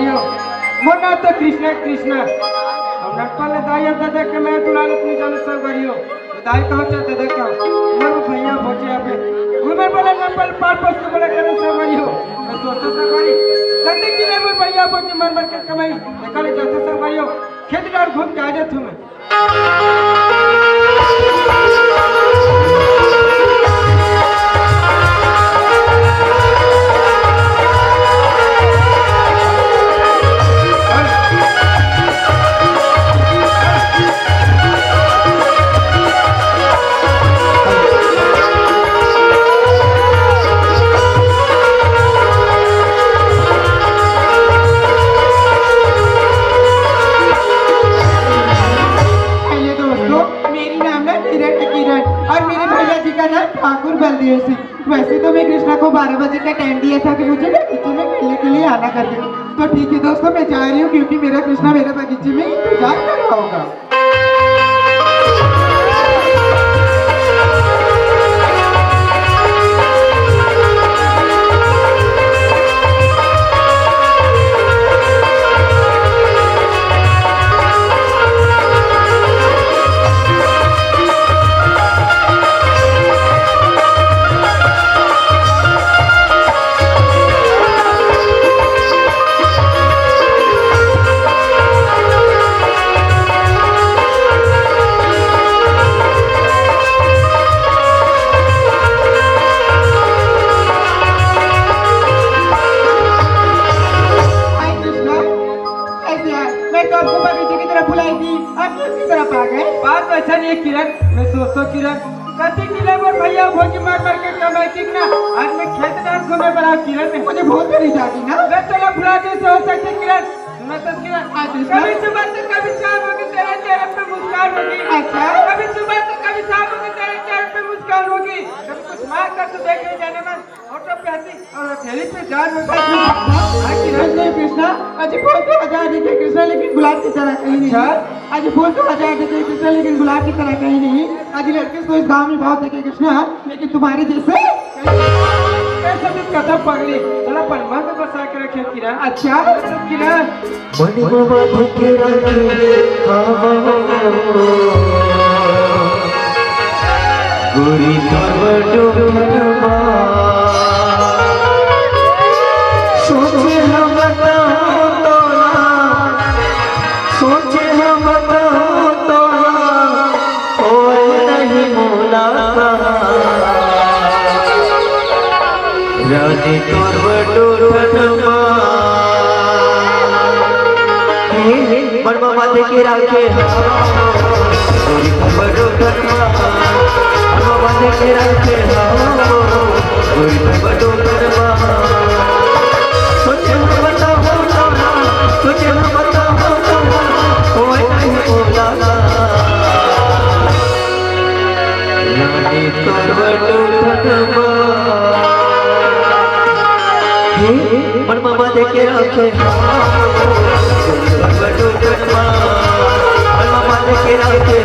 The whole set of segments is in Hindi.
संगवारियो मोना तो कृष्णा कृष्णा हम नटपाले दाई दादा के मैं तुलाल अपनी जान संगवारियो दाई कहो चाहते देखा मरु भैया पहुंचे यहाँ पे घूमे बोले नटपाल पार पोस्ट बोले करे संगवारियो मैं सोचता संगवारी गंदे की ले मोर भैया पहुंचे मर मर के कमाई देखा ले जाते संगवारियो खेत डाल घूम के आ जा तुम्हें ठाकुर बलदेव सिंह। वैसे तो मैं कृष्णा को 12 बजे का टाइम दिया था कि मुझे बगीचे में खेलने के लिए आना करके, तो ठीक है दोस्तों मैं जा रही हूँ क्योंकि मेरा कृष्णा मेरे बगीचे में इंतजार कर रहा होगा। बात ऐसा नहीं है किरण मैं सोचता किरण कति किले मोर भैया भोजी मार मार के कमाई की ना आज मैं खेत डाल घूमे बड़ा किरण में मुझे भूल नहीं जाती ना मैं चला भुला जैसे हो सकते किरण सुना तो किरण कभी सुबह से कभी शाम होगी तेरे चेहरे पे मुस्कान होगी अच्छा कभी सुबह से कभी शाम होगी तेरे चेहरे पे मुस्कान होगी कभी कुछ मार कर तो देख नहीं जाने मन ऑटो पे हंसी और थैली पे जान होगी कृष्णा आज बोल तो हजार देखे कृष्णा लेकिन गुलाब की तरह कहीं नहीं आज बोल तो हजार देखे कृष्णा लेकिन गुलाब की तरह कहीं नहीं आज लड़के को इस गांव में बहुत देखे कृष्णा लेकिन तुम्हारे जैसे कैसे भी कदम पगली चला परमा में बसा के रखे किरण अच्छा किरण मणि बाबा के रखे गोरी तोर बडो सोचे हम बताओ तोला सोचे हम बताओ तोला और नहीं मोला रानी तोर बडो मन मामा देखे राखे गोरी तोर बडो मामा देखे राखे गोरी तोर बडो सोचे हम बताओ तोला सोचे हम बताओ तोला कोई नहीं बोला रानी तोर बडो मन मामा देखे राखे मामा देखे राखे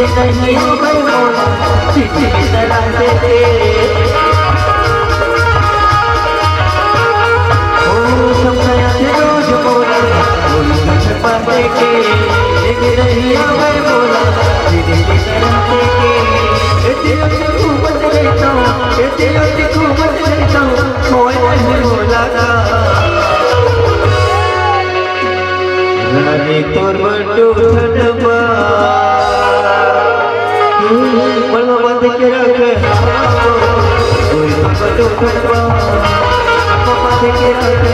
नहीं हो गई मोला चिट्ठी तरह से ओ समझाया थे रोज बोला बोल के पाते के लेकिन नहीं हो गई मोला चिट्ठी तरह से के दिल से घूमत रहता हूँ दिल से घूमत रहता हूँ कोई नहीं बोला रानी तोर बडो ठंडवा मन मामा देखे रखे कोई बडो ठंडवा मामा देखे रखे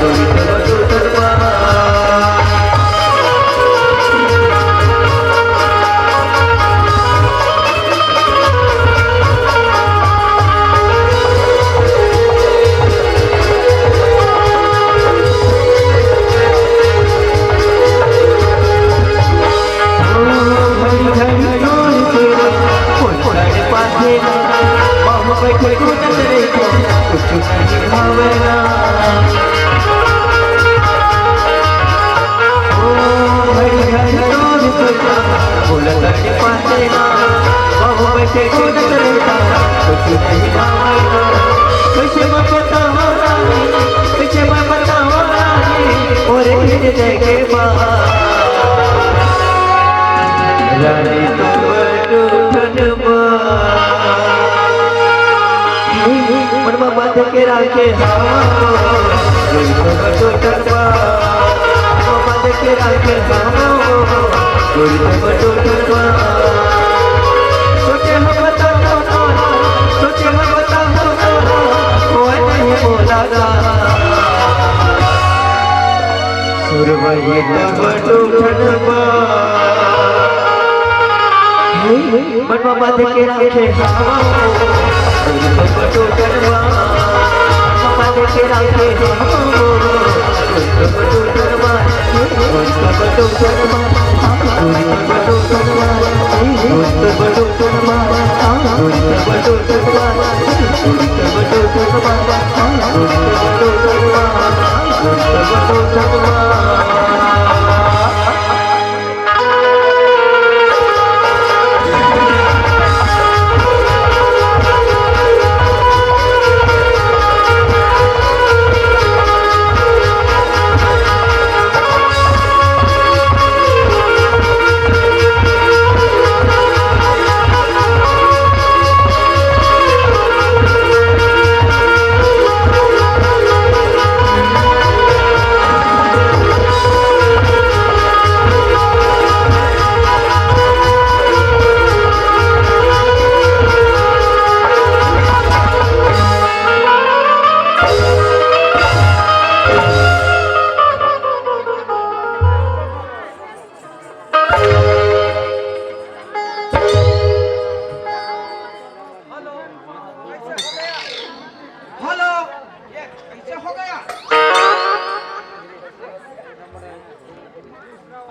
कोई बडो ठंडवा बैठे कूदत रहियो कुछ नहीं भावेगा ओ घड़ी घड़ी रोज सोचा बोला तड़े पाते ना वहाँ बैठे कूदत रहता कुछ नहीं भावेगा कैसे मैं बताऊँ रानी कैसे मैं बताऊँ रानी और हृदय के बाहर रानी तो बटूठन मनवा बांध के राखे रानी तो बटूठन बांध के राखे रानी तो बटूठन सोचे हम बताओ सोचे हम बताओ कोई नहीं बोलागा सुर वही तो बटूठन मनवा बांध के राखे बटूठन बांध के राखे बटूठन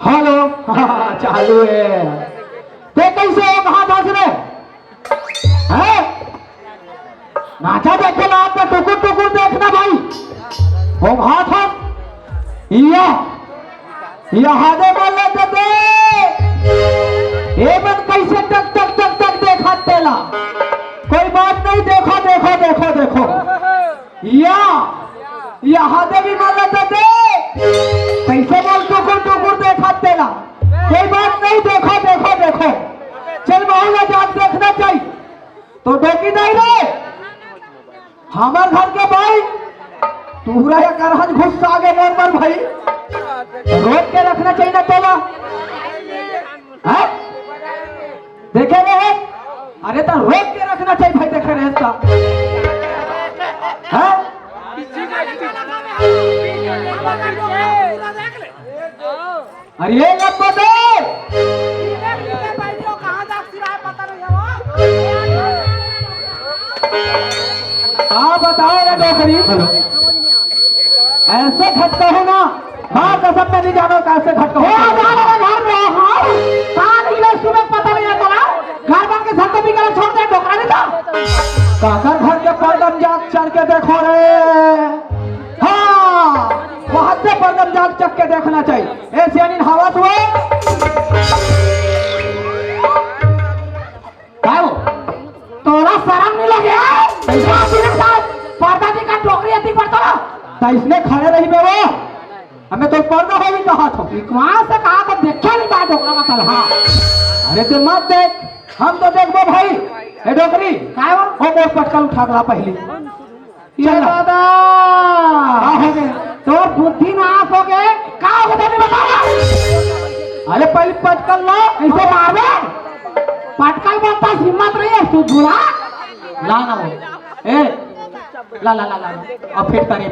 हेलो चालू है ते कैसे हो कहाँ था रे हैं नाचा देखे ना आपने टुकुर टुकुर देखना भाई हो कहाँ था यहाँ दे बोले तो दे ये मन कैसे टक टक टक टक देखा तेला कोई बात नहीं देखो देखो देखो देखो यहाँ दे भी बोले तो दे कैसे बोल टुकुर टुकुर देखा तेला कोई बात नहीं देखो देखो देखो चल बहुला जान देखना चाहिए तो देखी नहीं रे हमार घर के भाई तूरा या करहज घुस आगे नॉर्मल भाई रोक के रखना चाहिए ना तोला देखे रहे अरे तो रोक के रखना चाहिए भाई देखे रहे इसका अरे ये मत बता हाँ बताओ रे डोकरी ऐसे खटका हो ना हाँ कसम में नहीं जानो कैसे खटका हो घर में हाँ सुबह पता नहीं चला घर बन के घर को भी कर छोड़ दे डोकरा नहीं था काकर घर के पर्दम जाग चढ़ के देखो रे हाँ वहां से पर्दम जाग चढ़ के देखना चाहिए ऐसे यानी हवा हुए तोरा शर्म नहीं लगे पर्दा का टोकरी अति पड़ता तो इसने खड़े रही बे वो हमें तो पर्दा हो भी कहा था वहां से कहा तो देखा नहीं बात डोकरा का तलहा अरे तो मत देख हम तो देखबो भाई ए डोकरी काय वो मोर पटकल उठा गला पहली ये दादा हो गए तो बुद्धि नाश हो गए का हो गए बता अरे पहले पटकल लो ऐसे मारबे पटकल बोलता हिम्मत रही है तू झूला ला ना वो ए ला ला ला ला अब फिर करे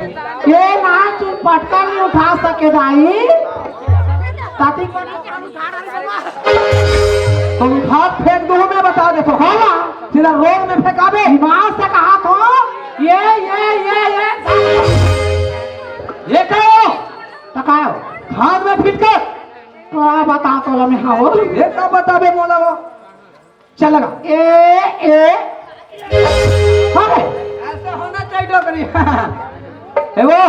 ये ना तू पटकल नहीं उठा सके भाई ताती तो उठा फेंक दो मैं बता दे तो हाँ सीधा रोड में फेंकाबे दिमाग से कहा तो ये कहो तकायो खाद में फिट कर तो आ बता तो लमे हाँ वो ये का बताबे मोला वो चल लगा ए अरे ऐसा होना चाहिए डोकरी ए वो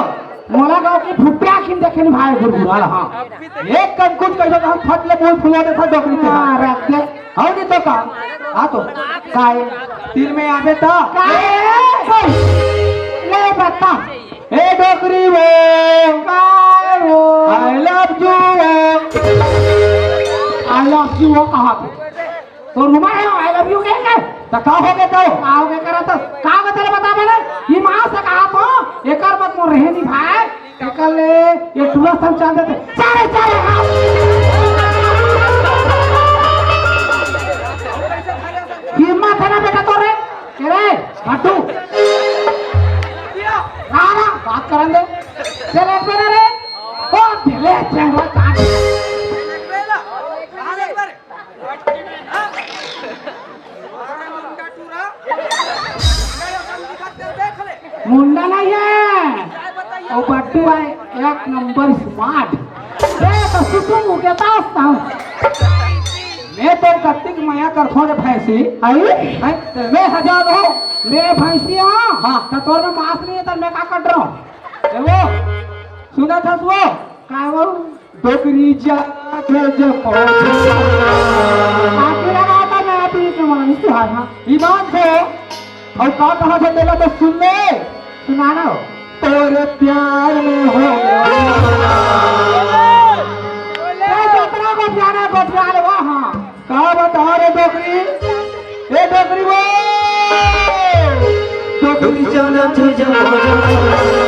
मोला गांव की फुटिया खिन देखे नहीं भाई गुरगुराल हां एक कंकुच कैसे हम फटले बोल फुला दे था डोकरी के हां रख दे हां नहीं तो का हां तो काय तीर में आवे तो काय ले बता ए डोकरी वो काय वो आई लव यू वो कहां पे तो रुमा है आई लव यू कहेंगे तो का हो गए तो आओ के करा तो का बता बता मैंने ये मां से कहा तो एकर मत मोर रहे नहीं भाई एकर ले ये टूला सन चांद दे चले चले हिम्मत है ना बेटा तो रे हटू राणा बात करन दे चल एक बार रे ओ दिले चंगा काट मुंडा नहीं है और बट्टू है एक नंबर स्मार्ट तो सुसुम कहता हूँ मैं तो कत्तिक माया कर थोड़े भैंसी आई मैं हजार हो मैं भैंसी हूँ हाँ तो तोर में मांस नहीं है तो मैं क्या कर रहा हूँ वो सुना था वो क्या वो डोकरी जा जब आखिर लगा था मैं अभी ईमान से हाँ ईमान से और का कहा से देगा तो सुन ले सुनाना तेरे प्यार में हो कितना को प्यारा को प्यार वहाँ का बता रे डोकरी ए डोकरी वो डोकरी चला तुझे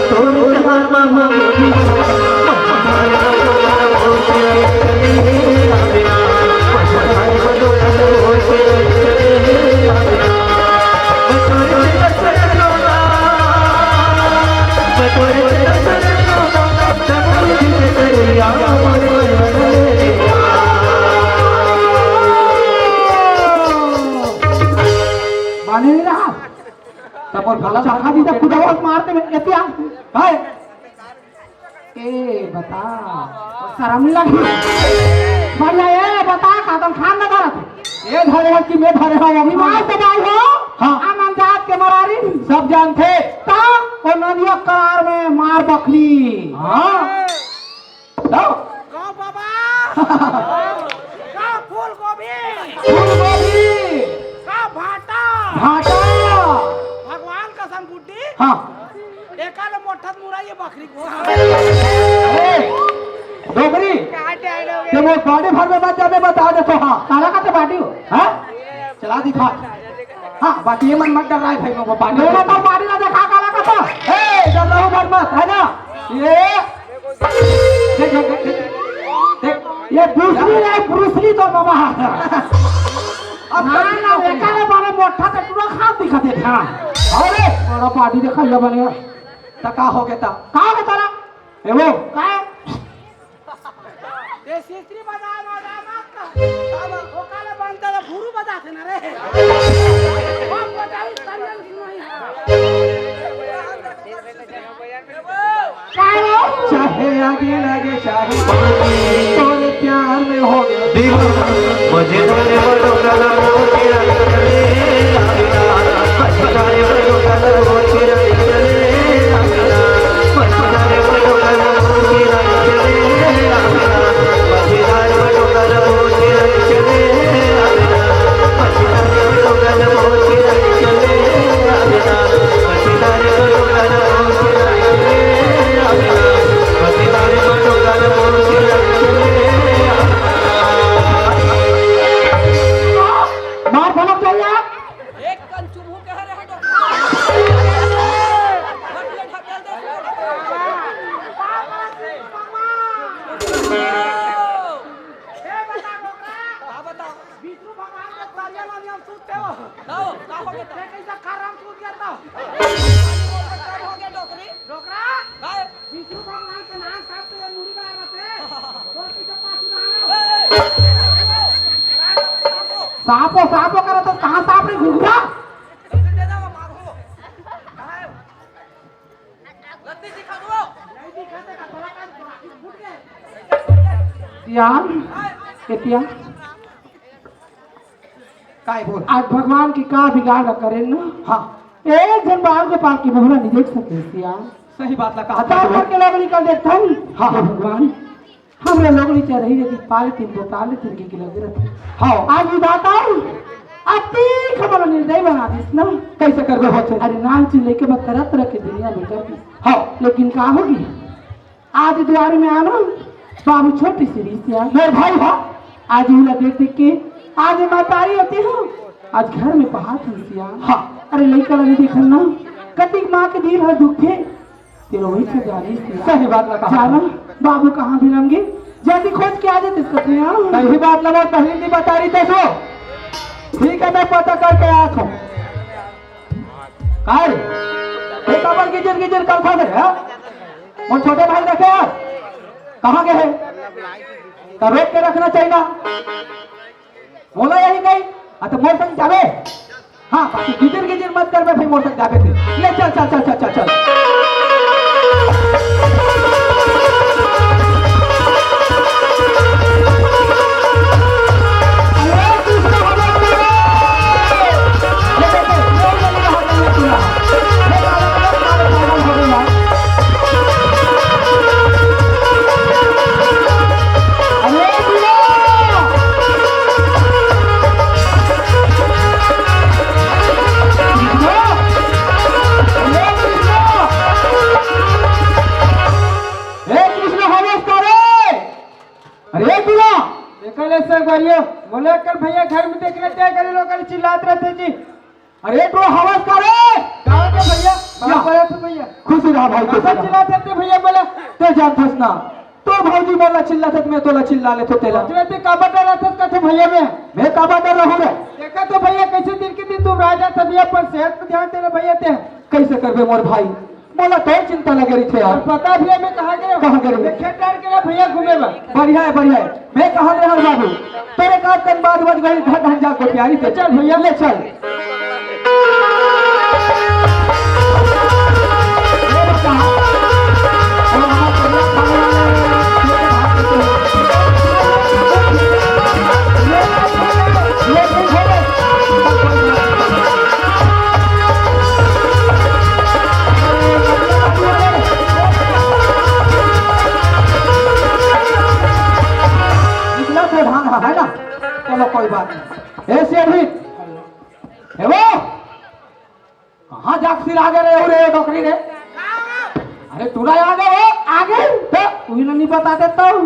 तोरे हाथ मामा माने नहीं रहा तब और भला चाखा दी तब खुदा और मारते में क्या है ए बता शर्म लगी बढ़िया ये बता का तुम खान न करत ये धरे हो कि मैं धरे हो अभी मार से भाई हो हां आमन जात के मरारी सब जानते ता वो नदिया करार में मार बकरी हां तो का बाबा का फूल गोभी का भाटा भाटा भगवान कसम गुड्डी हाँ एकाले मोठत मुराई बकरी को डोगरी ते वो बॉडी भर में मत जाबे बता दे तो हाँ काला का ते बाटी हो हाँ चला दिखा हाँ बाकी ये मन मत डर रहा है भाई वो बाटी वो तो बाटी ना देखा काला का तो ए डर रहा हूँ मत मत है ना ये देख देख देख ये ब्रूसली तो बाबा ना ना एकाले बारे मोठा ते पूरा खा दिखाते था अरे बड़ा पार्टी देखा ये बने तका हो गया था का हो गया तारा ए वो का ये सीत्री बजा मत का वो काले बनता है गुरु बजाते ना रे वो बजाई तरियल नहीं है चाहे आगे लगे चाहे तोरे प्यार में हो गया मुझे तेरे बड़ों का वो तेरा चले मछुआरे बड़ों का वो तेरा चले मछुआरे बड़ों का वो तेरा चले मछुआरे बड़ों का वो तेरा चले मछुआरे बड़ों का वो तेरा चले मछुआरे बड़ों का वो तेरा चले मछुआरे बड़ों का वो तेरा चले मार भलक जाइए एक कंचुमू कह रहे हैं विष्णु भगवान के कार्य में हम सूते हो लाओ का हो गया कैसा खराम सूत गया था हो गया डोकरी डोकरा हाय विष्णु भगवान के नाम साहब तो मुड़ी बना रहते तो किसे पास सापो सापो करो तो कहाँ साप नहीं घूम रहा यार काय बोल आज भगवान की का बिगाड़ करे ना हाँ एक जन बाहर को पाल की बहुरा नहीं देख सकते सिया। सही बात ला कहा हटा था के लोग निकल देखता हूँ। हाँ, हाँ। भगवान हमरे लोग नीचे रही रहती पाले तीन बोताले तीन की लगे रहते। हाँ आज ये बात आओ अति खबर निर्दय बना दिस ना। कैसे करबे होते अरे नाम चिल्ले के बाद तरह तरह के दुनिया में कर दी। हाँ लेकिन कहा होगी आज द्वार में आना बाबू छोटी सी रिश्ते मेरे भाई हाँ आज उला देख देख के आज मातारी होती हो आज घर में बात हंसिया। हाँ अरे लड़का नहीं देखन ना कतिक माँ के दिल है दुखे तेरे वही से जानी सही बात ला कहा जाना बाबू कहाँ भी लंगे जल्दी खोज के आ जाते सपने। सही बात लगा पहले नहीं बता रही थे सो ठीक है मैं पता करके आया था काय ये कबर गिजर गिजर कर खा गए और छोटे भाई देखे यार कहाँ गए हैं तो रोक के रखना चाहिए ना बोला यही नहीं तो मोर संग जावे हाँ बाकी गिजर गिजर मत कर मैं फिर मोर संग जावे थे ले चल चल चल चल चल चल बोले कल भैया घर में देख लेते करे लोग कल चिल्लाते रहते जी। अरे तो हवस करे कहाँ के भैया बात तो भैया खुश रहा भाई खुश रहा चिल्लाते थे भैया बोले ते जान फसना तो भौजी बोला चिल्लाते मैं तोला चिल्ला ले तो तेला ते काबा डर रहता कथे भैया मैं काबा डर रहूं रे देखा तो भैया कैसे दिन के दिन तुम राजा तबिया पर सेहत पे ध्यान देना भैया ते कैसे करबे मोर भाई बोला तो चिंता लगे रही थे यार पता भी है मैं कहाँ गए खेत डाल के भैया घूमे बढ़िया है मैं कहाँ रहा बाबू तेरे का तन बाद बज गई घर ढंजा को प्यारी थे चल भैया ले चल है ना चलो कोई बात नहीं ऐसे अभी है वो कहाँ जागसिर आगे रहे हो रे डॉक्टरी रे अरे तुरा आगे हो आगे तो तू नहीं बता देता हूँ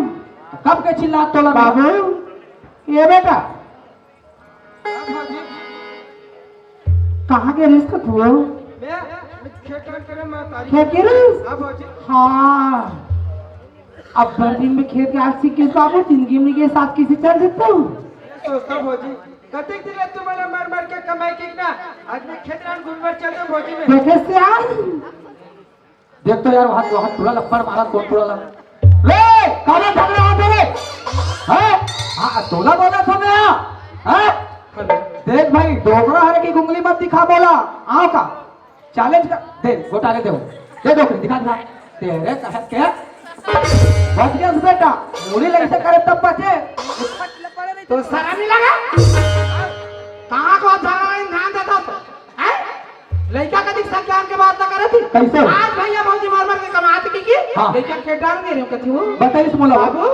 कब के चिल्ला तो लगा बाबू ये बेटा कहाँ के रिस्क तू खेत के रिस्क हाँ अब बर्दिन में खेत के आर्थिक के बाबू जिंदगी में के साथ किसी चल देता हूँ तो भौजी कते दिन तुम्हारा मार मार के कमाई की ना आज मैं खेत रान घूमकर चलते भौजी में देखे से यार देख तो यार हाथ पूरा लप्पड़ मारा कौन पूरा ले काले झगड़े होते रे हैं हां तोला बोला सुने हैं देख भाई डोगरा हरे की गुंगली मत दिखा बोला आओ का चैलेंज कर दे गोटा के दे दो दिखा तेरे कहत के बच गया बेटा मुड़ी लग से करे तब बचे तो सारा नहीं लगा कहाँ को ध्यान देता तो हैं लड़का का दिख संज्ञान के बात ना करे थी कैसे आज भैया भौजी मार मार के कमाती की हाँ। लड़का खेत डाल दे रहे हो कथी वो बताइए मोला बाबू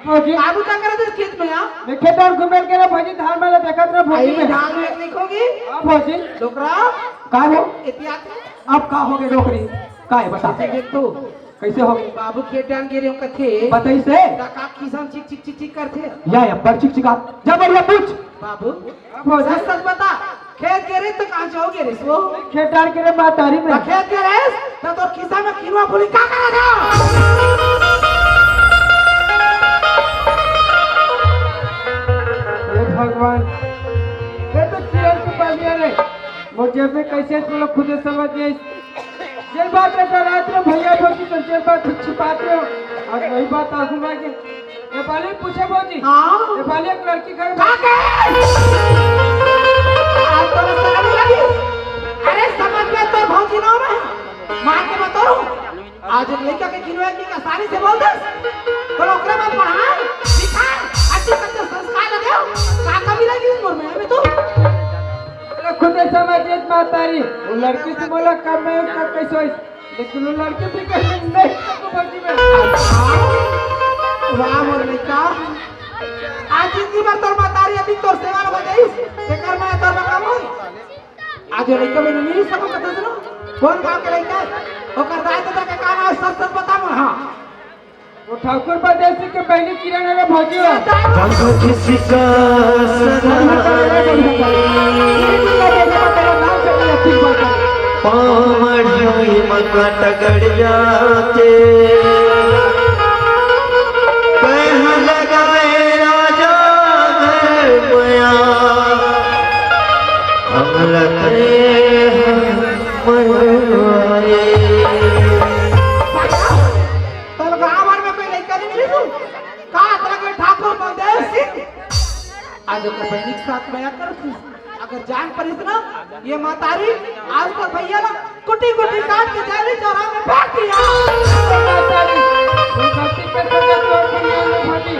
भौजी बाबू क्या करे थे खेत में यार मैं खेत डाल घूम के ना भौजी धान वाला देखा था भौजी में धान में लिखोगी भौजी डोकरा का हो इतिहास अब का हो गए डोकरी का है बता देख तो कैसे हो गई बाबू खेत डाल गिरे हो कथे बताई से का किसान चिक चिक चिक चिक करथे या पर चिक चिका जा बढ़िया पूछ बाबू सच सच बता खेत गिरे तो कहां जाओगे रे वो खेत डाल गिरे बात तारी में खेत गिरे तो तो किसान में किनवा फूली का करा था हे भगवान ये तो किरण के पालिया रे मुझे पे कैसे तुम लोग खुद समझिए ये बात है रात में भैया भौजी तो ये बात छिपाते हो आज वही बात आगू में के नेपाली पूछे भौजी हां नेपाली एक लड़की घर में आज तो शर्म लगी अरे समझ में तो भौजी ना में मां के बताओ आज लड़का के किनवा की आसानी से बोल दे तो ओकरा में पढ़ा सिखा अच्छे संस्कार दे का कमी लगी उम्र में तो खुद समझिए मातारी वो लड़की से बोला कब मैं उसका कैसे होई लेकिन वो लड़की भी कहीं नहीं तो भौजी में वाह मोर लड़का आज जिंदगी भर तोर मातारी अभी तोर सेवा न हो जाइस तेकर मैं तोर काम हो आज लड़का में नहीं सब कत सुनो कौन गांव के लड़का ओकर दाई दादा के काम है सब सब बता हां वो ठाकुर परदेसी के पहले किरण रे भौजी हो रंग किसका पामड़ी मकट गड़ जाते कह लगाए राजा घर पया हम लगे मरवाए तोर गांव में कोई लड़का नहीं मिली तू का तरह के ठाकुर परदेसी आज ओकर बहनी के साथ बया कर अगर जान पड़ी ना ये मातारी आज तो भैया ना कुटी कुटी काट के जाली चौरा में फेंक दिया मातारी वो गलती पे तो तोड़ दिया ने भौजी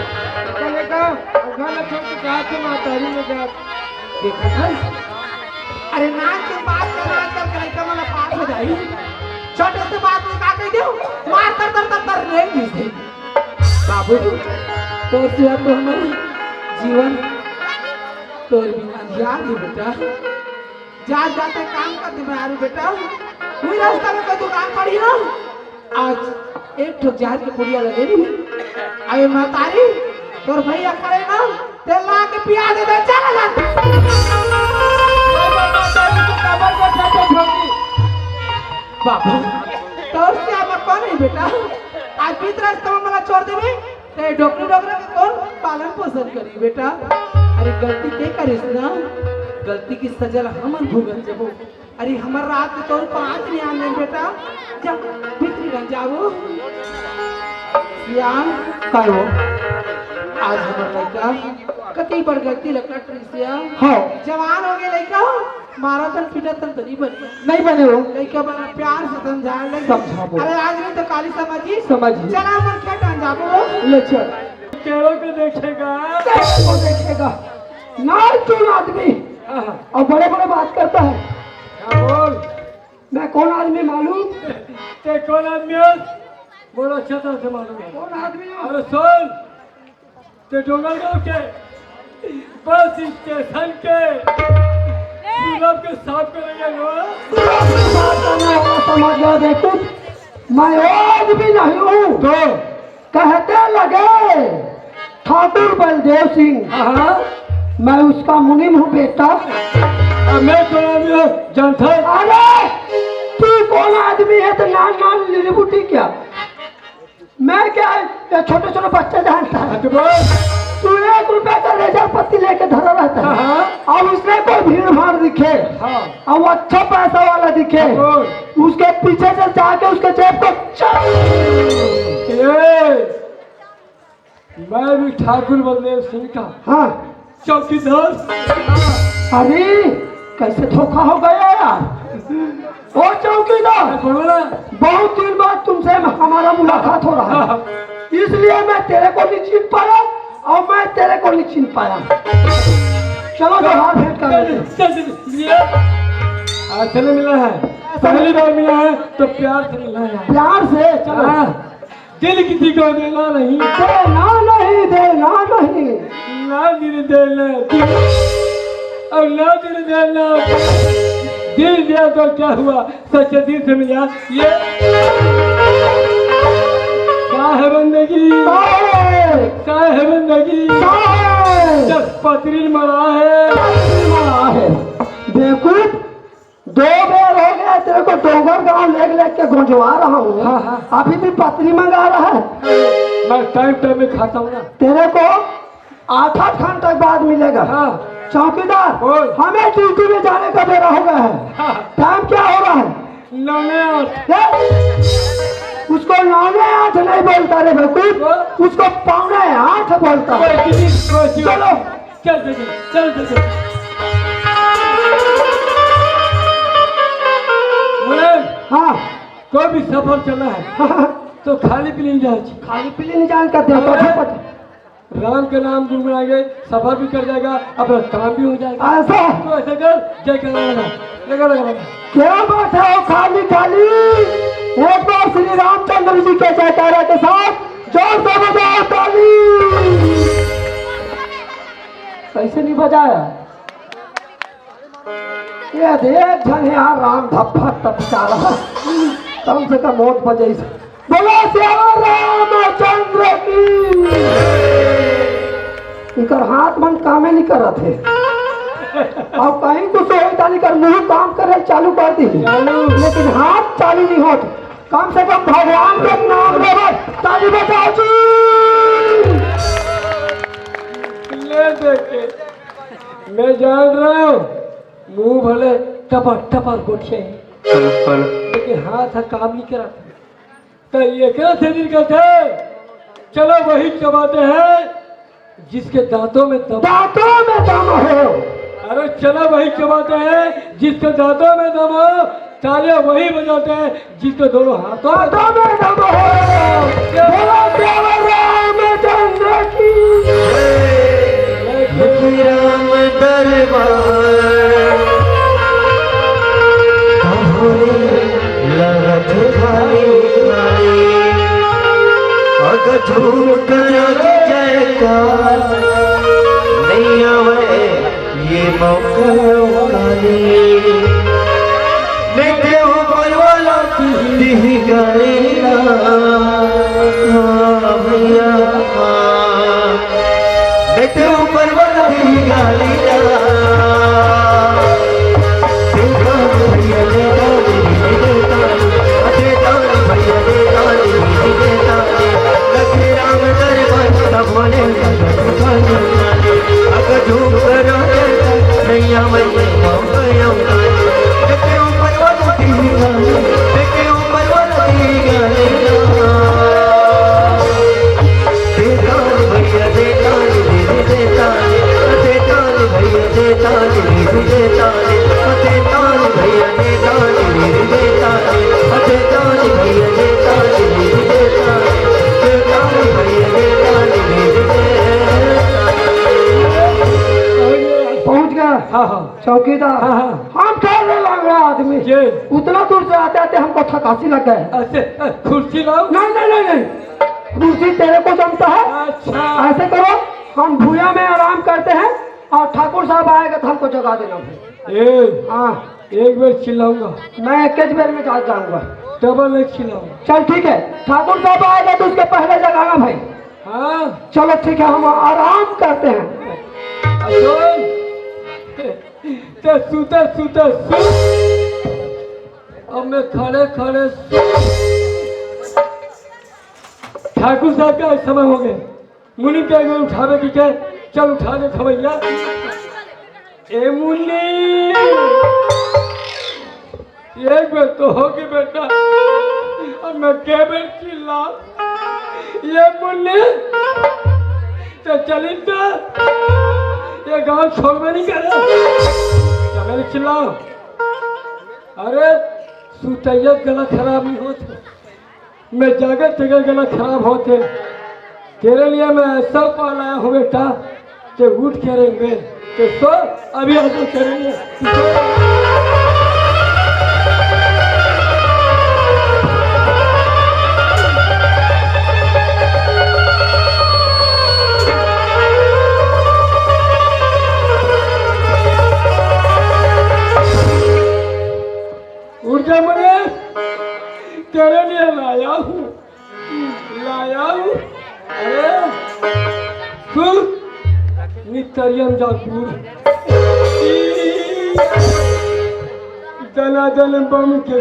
चले का घर में छोड़ के कहा थे मातारी में जा देखा था अरे नाच के बात कर के मला पास हो जाई छोटे से बात में का कह दियो मार तर नहीं थी बाबू तो सिवा तो हमारा जीवन तोर बिना याद ही बेटा जा जाते काम करते मैं आरू बेटा कोई रास्ता में कोई दुकान पड़ी ना आज एक ठो जार के पुड़िया लगे नी अरे मातारी तोर भैया करे ना तेल ला के पिया दे चल ला मातारी को कबर को छाते भौजी बाबू तोर से हमर कौन है बेटा आज बीत रास्ता में मला छोड़ देबे ते डॉक्टर के कौन पालन पोषण करी बेटा अरे गलती के करिस ना गलती की सजा हमन भुगत जबो अरे हमर रात के तोर 5 नहीं आने बेटा जा भीतरी रह जाओ सियान कायो आज हमर लड़का कती बड़ गलती लगला ट्रिसिया हां जवान हो गए लड़का मारा तन पीटा तन नहीं बने नहीं बने हो लड़का बना प्यार से समझा ले समझाबो अरे आज नहीं तो काली समझी चला मन क्या टान जाबो ले चल केरो को देखेगा को देखेगा ना तू आदमी और बड़े बड़े बात करता है क्या बोल मैं कौन आदमी मालूम ते कौन आदमी है बोलो अच्छा तरह से मालूम है कौन आदमी हूँ अरे सुन ते डोंगरगांव के बस स्टेशन के सुलभ के साफ करेंगे समझ लो देखो मैं आज भी नहीं हूँ तो कहते लगे ठाकुर बलदेव सिंह हाँ मैं उसका मुनीम हूँ बेटा मैं कौन आदमी हूँ जानता है अरे तू कौन आदमी है तो नान लिलीबुटी क्या मैं क्या छोटे छोटे बच्चे जानता है तो बोल तू 1 रुपए का रेजर पत्ती लेके धरा रहता है हाँ और उसमें कोई भीड़ भाड़ दिखे हाँ और वो अच्छा पैसा वाला दिखे उसके पीछे से जाके उसके जेब को मैं भी ठाकुर बलदेव सिंह का हाँ चौकीदार अरे कैसे धोखा हो गया यार ओ चौकीदार बोला बहुत दिन बाद तुमसे हमारा मुलाकात हो रहा है इसलिए मैं तेरे को नहीं छीन पाया और मैं तेरे को नहीं छीन पाया चलो तो हाथ भेंट कर आज चले मिला है पहली बार मिला है तो प्यार से मिला है प्यार से चलो दिल किसी को देना नहीं देना नहीं ना दिल देना और ना दिल देना दिल दिया तो क्या हुआ सच्चे दिल से मिला ये क्या है बंदगी क्या है बंदगी पत्री मरा है बेवकूफ 2 बेर हो गया तेरे को डोंगर गांव लेक के गुंजवा रहा हूँ अभी भी पत्नी मंगा रहा है मैं टाइम में खाता हूँ ना तेरे को 8 घंटे बाद मिलेगा चौकीदार हमें ड्यूटी में जाने का बेरा हो गया है टाइम क्या हो रहा है 9:08 उसको 9:08 नहीं बोलता रे बेवकूफ उसको 7:45 बोलता है चलो चल हाँ कोई भी सफर चला है तो खाली पीली नहीं जाए खाली पीली नहीं जान कर दे राम के नाम गुनगुनाएंगे, सफर भी कर जाएगा, अपना काम भी हो जाएगा। ऐसा तो ऐसे कर, जय करना लगा। क्या बात है, वो खाली खाली एक बार श्री रामचंद्र जी के जयकारा के साथ जोर से बजाओ ताली। कैसे नहीं बजाया? ये देख झन यहाँ राम धप्पा टपका रहा, कम से कम मौत बजे। बोलो श्याम रामचंद्र की। इनकर हाथ मन कामे नहीं कर रहे थे, अब कहीं कुछ होता नहीं कर मुंह काम करे चालू कर दी, लेकिन हाथ चालू नहीं होते। कम से कम भगवान के नाम ले ताली बजाओ जी। ले देखे मैं जान रहा हूँ, मुंह भले टपर टपर गोठे, लेकिन हाथ काम नहीं करा। तो ये क्या शरीर का थे, चलो वही चबाते हैं जिसके दांतों में दम हो। अरे चलो वही चबाते हैं जिसके दांतों में दम हो, तालियां वही बजाते हैं जिसके दोनों हाथों में दम हो। रामचंद्र की राम दरबार लगत खाली अगर झूम कर जयकार नहीं आवे ये मौका खाली लेके ऊपर वाला दी गलेला भैया लेके ऊपर वाला दी गलेला चौकीदार, हम ठहरने लग रहे आदमी, उतना दूर से आते आते हमको थकासी लग गए। कुर्सी लाओ। नहीं, कुर्सी तेरे को जमता है। अच्छा ऐसे करो, हम भूया में आराम करते हैं और ठाकुर साहब आएगा तो हमको जगा देना भाई। हाँ, एक बार चिल्लाऊंगा, मैं एक बेर में जाऊंगा, डबल एक चिल्लाऊंगा। चल ठीक है, ठाकुर साहब आएगा तो उसके पहले जगाना भाई। हाँ चलो ठीक है, हम आराम करते हैं। तो सूते अब मैं खड़े ठाकुर साहब का समय हो गए, मुनि के गए उठावे की क्या, चल उठा दे खवैया। ए मुन्नी एक बार तो होगी बेटा, अब मैं क्या बेर चिल्ला। ये मुन्नी तो चली तो ये गांव छोड़ में नहीं करे, मैंने चिल्लाओ। अरे सुतैया गला खराब नहीं होते, मैं जागर जगह गला खराब होते। तेरे लिए मैं ऐसा पाल आया हूँ बेटा कि उठ करेंगे तो सो, अभी आगे करेंगे। ऊर्जा मने तेरे लिए लाया हूँ। अरे तू नित्यम जागूर दनादन बम के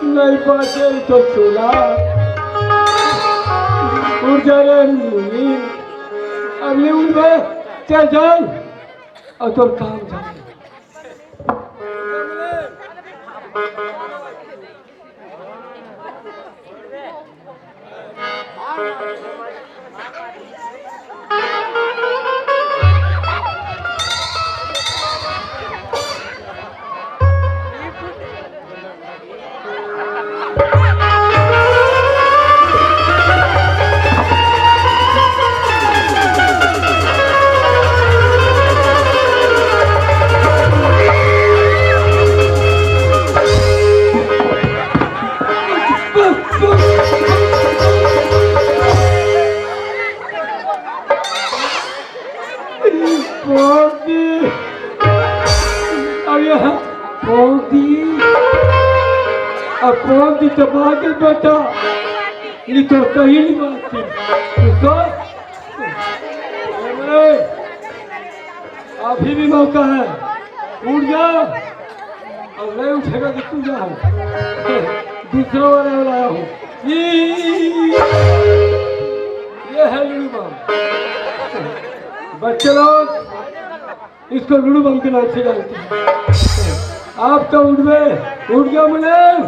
नहीं पाते तो चूल्हा ऊर्जा रे मुनी अगली उम्र क्या जान और तो काम जान। पोती अब यहाँ पोती तो बात बेटा ये तो सही नहीं बात थी अभी भी मौका है उठ जा और नहीं उठेगा तो तू जा दूसरा वाला लाया हूँ ये है लुड़ू बम बच्चे लोग इसको लुड़ू बम के नाम से जानते हैं आप तो उठ गया मुलायम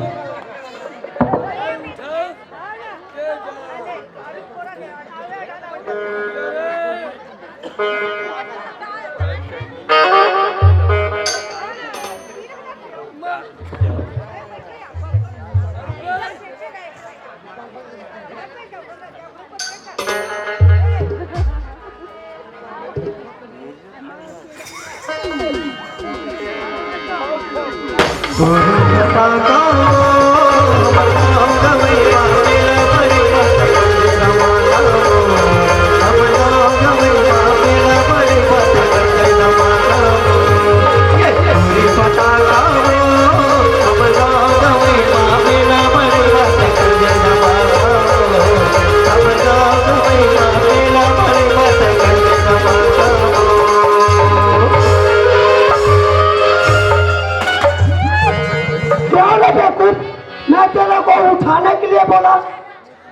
मैं तेरे को उठाने के लिए बोला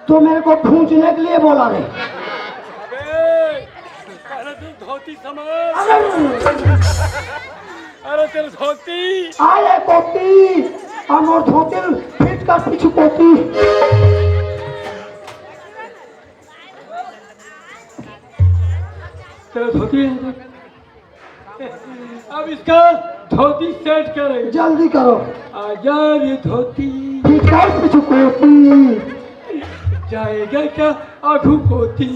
तो मेरे को पूछने के लिए बोला रे धोती समझ अरे तेरे धोती आए कोती और धोती फिट का पीछे कोती तेरा धोती है अब इसका धोती सेट करें जल्दी करो आजा ये धोती फिट का पीछे कोती जाएगा क्या आगू कोती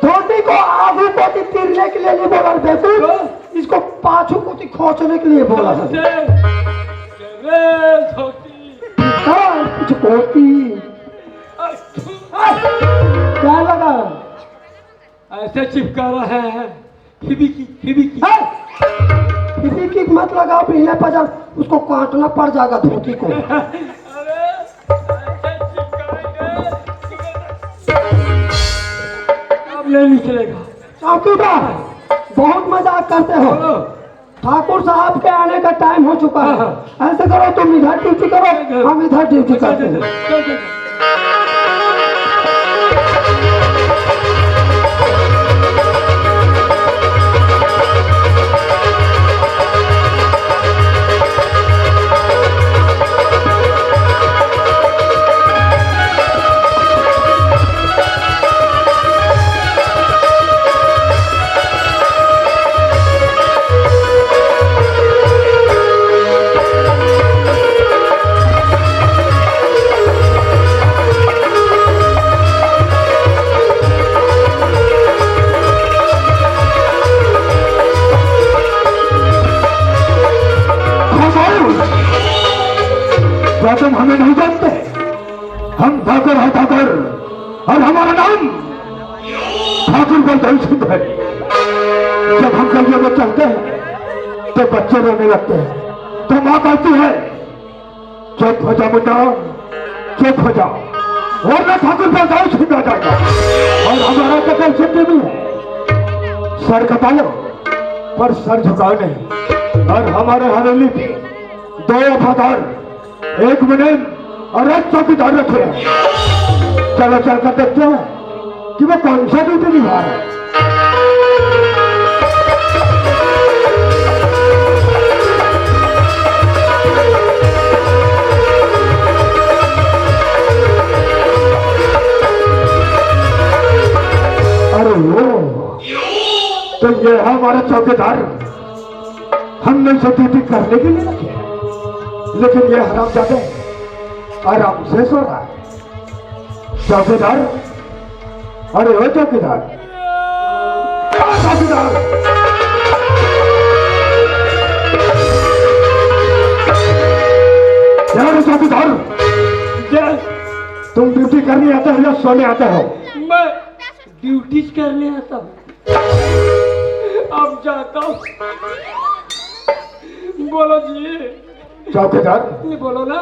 धोती को आगू कोती तीरने के लिए नहीं बोला बेकूफ इसको पाछू कोती खोचने के लिए बोला था धोती पीछे कोती क्या लगा ऐसे चिपका रहा है हिबिकी हिबिकी मत लगाओ पीले पजाम उसको काटना पड़ जाएगा धोती को अरे ऐसे चिपकाएंगे अब नहीं निकलेगा चौकीदार बहुत मजाक करते हो ठाकुर साहब के आने का टाइम हो चुका है ऐसे करो तुम इधर ड्यूटी करो हम इधर ड्यूटी करते हैं तुम हमें नहीं जानते हम ठाकुर है ठाकुर और हमारा नाम ठाकुर बलदेव सिंह है जब हम गलियों में चलते हैं तो बच्चे रोने लगते हैं तो माँ कहती है चुप हो जाओ मुन्ना चुप हो जाओ और मैं ठाकुर बलदेव सिंह आ जाएगा और हमारा तो कल सिद्धि भी है सर कटा लो पर सर झुकाओ नहीं और हमारे हवेली पे 2 वफादार एक मिनट और एक चौकीदार रखे हैं चलो चलकर देखते हैं कि वो कौन सा ड्यूटी निभा रहा है अरे वो तो ये है हमारा चौकीदार हमने इसे ड्यूटी करने के लिए रखे लेकिन ये हरामजादे आराम से सो रहा है चौकीदार अरे ओ चौकीदार चौकीदार चौकीदार तुम ड्यूटी करने आते हो या सोने आते हो मैं ड्यूटी करने आता हूँ अब जाता हूँ। बोलो जी। चौकीदार ये बोलो ना।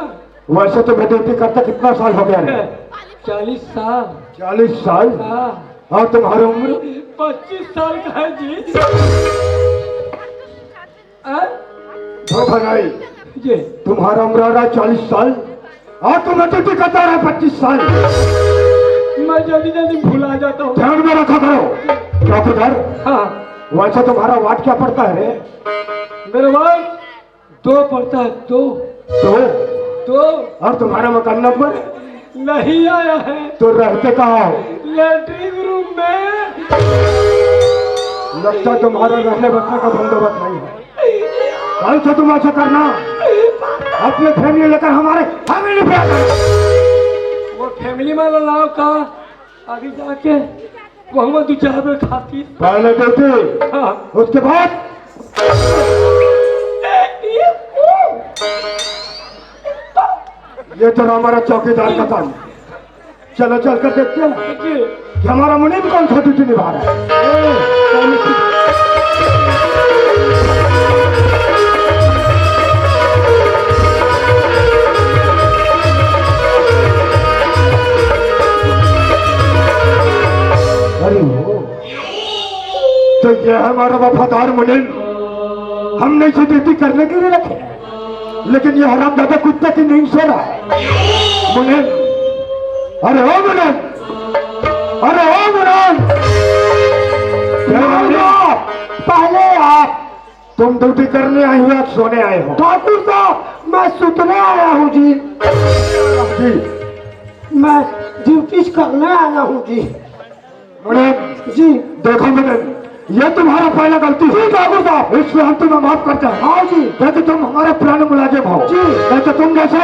वैसे तो मैं ड्यूटी करता कितना साल हो गया है? 40 साल। 40 साल? हाँ। और तुम्हारी उम्र? 25 साल का है जी। धोखा नहीं, जी तुम्हारा उम्र हो रहा है 40 साल और तुम ड्यूटी करता रहा 25 साल। मैं जल्दी जल्दी भूला जाता हूँ। ध्यान में रखा करो। चौकीदार हाँ। वैसे तुम्हारा वार्ड क्या पड़ता है रे? मेरे वार्ड 2 पड़ता है। 2 2। और तुम्हारा मकान नंबर? नहीं आया है। तो रहते कहाँ हो? लैट्रिन रूम में। लगता तुम्हारा रहने बसने का बंदोबस्त नहीं है। कल से तुम ऐसा करना, अपने फैमिली लेकर हमारे फैमिली पे आकर। वो फैमिली वाला लाओ का अभी जाके वो हम 2-4 बेर खाती। पहले ड्यूटी, हाँ। उसके बाद ये तो हमारा चौकीदार का काम। चलो चल कर देखते हैं कि हमारा मुनीम कौन सा ड्यूटी निभा रहा है। अरे वो तो ये हमारा वफादार मुनीम, हमने इसे ड्यूटी करने के लिए रखे हैं, लेकिन ये हरामजादा कुत्ते की नींद सो रहा है। मुनीम, अरे ओ मुनीम, अरे ओ मुनीम, पहले आप, तुम ड्यूटी करने आई हो या सोने आए हो? ठाकुर साहब मैं सुतने आया हूँ जी। जी मैं ड्यूटी करने आया हूँ जी। मुनीम जी देखो मुनीम, ये तुम्हारा पहला गलती है ठाकुर साहब, इसलिए हम तुम्हें माफ करते हैं। हाँ जी। क्योंकि तुम हमारे पुराने मुलाजिम हो जी। नहीं तो तुम जैसे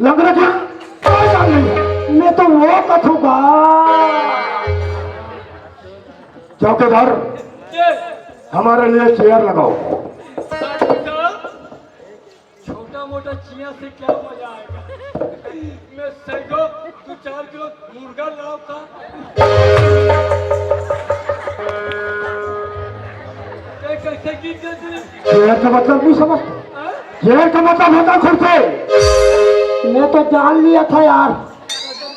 लंगड़े की कोई काम नहीं है। मैं तो वो कथूंगा। चौकीदार हमारे लिए चेयर लगाओ। छोटा मोटा चिया से क्या मजा आएगा। मैं सैको 2-4 किलो मुर्गा लाओ का। कैसे गीत देते? चेयर का मतलब नहीं समझते? चेयर का मतलब होता खुर्सी। मैं तो जान लिया था यार।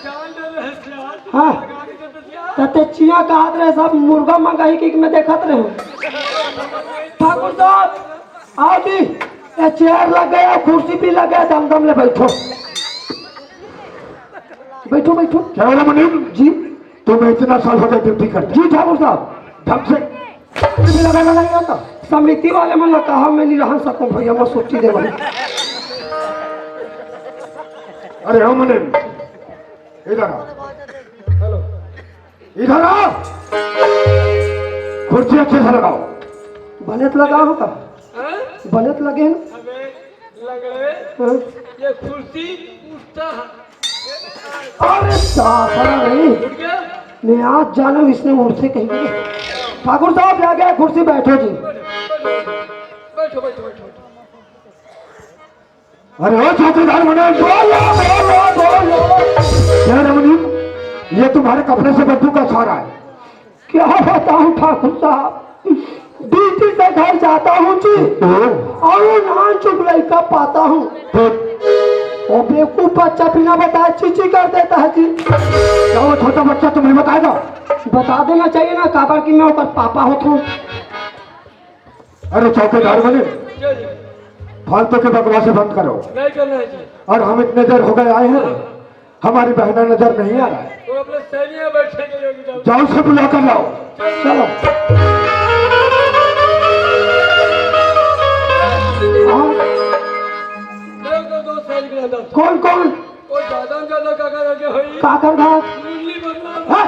जान दे रहे थे यार। हाँ। लगा के देते यार। तते चिया का हाथ रहे सब मुर्गा मंगाई की मैं देखत रहे हूँ। ठाकुर साहब आओ जी, ये चेयर लग गया, कुर्सी भी लग गया, दम ले बैठो बैठो बैठो। क्या बोला मुनीम जी तुम इतना साल हो गया ड्यूटी करते? जी ठाकुर साहब ढंग से भी लगाना नहीं आता। समिति वाले मन ने कहा मैं नहीं रह सकूं भैया, मैं सोची दे भाई। अरे हो मुनीम, इधर आओ। हेलो। इधर आओ, कुर्सी अच्छे से लगाओ। बनेत लगा होगा, हैं? बनेत लगे हैं। हमें लग रहे हाँ। ये कुर्सी उठता है। अरे साफा नहीं, उठ गया? मैं आज जानू इसने उड़ते कहीं। ठाकुर साहब आ गया, कुर्सी बैठो जी। बैठो बैठो बैठो। अरे हो चौकीदार मुनीम, क्या रे मुनीम, ये तुम्हारे कपड़े से बदबू का छा रहा है। क्या बताऊं ठाकुर साहब, ड्यूटी से घर जाता हूँ जी और नान चुगलाई का पाता हूँ। वो बेवकूफ बच्चा बिना बताए चीची कर देता है जी। क्या वो छोटा बच्चा तुम्हें बताएगा? बता देना चाहिए ना, काबर की मैं ऊपर पापा होता हूँ। अरे चौकीदार मुनीम, क्या जी? फालतू के बकवासें बंद करो। नहीं करना है जी। और हम इतने देर हो गए आए हैं, हमारी बहना नजर नहीं आ रहा है। तो अपने सैनिक में बैठेंगे योगी जाओ से बुला कर लाओ। चलो हाँ। दो सैनिक रहता था। कौन कौन वो ज्यादा काका लगे हुई काकर था? मुरली बदनाम। हाँ?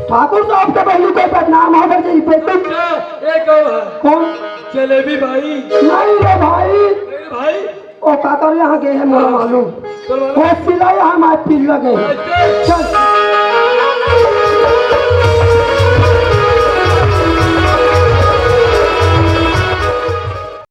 ठाकुर साहब के पहले कोई बदनाम हो गई पे अच्छा, एक और है। कौन? जलेबी भाई। नहीं रे भाई, मेरे भाई ओ काकर यहाँ गए हैं, मोला मालूम। चलो वो सिला यहाँ मार पी लगे हैं। अच्छा। चल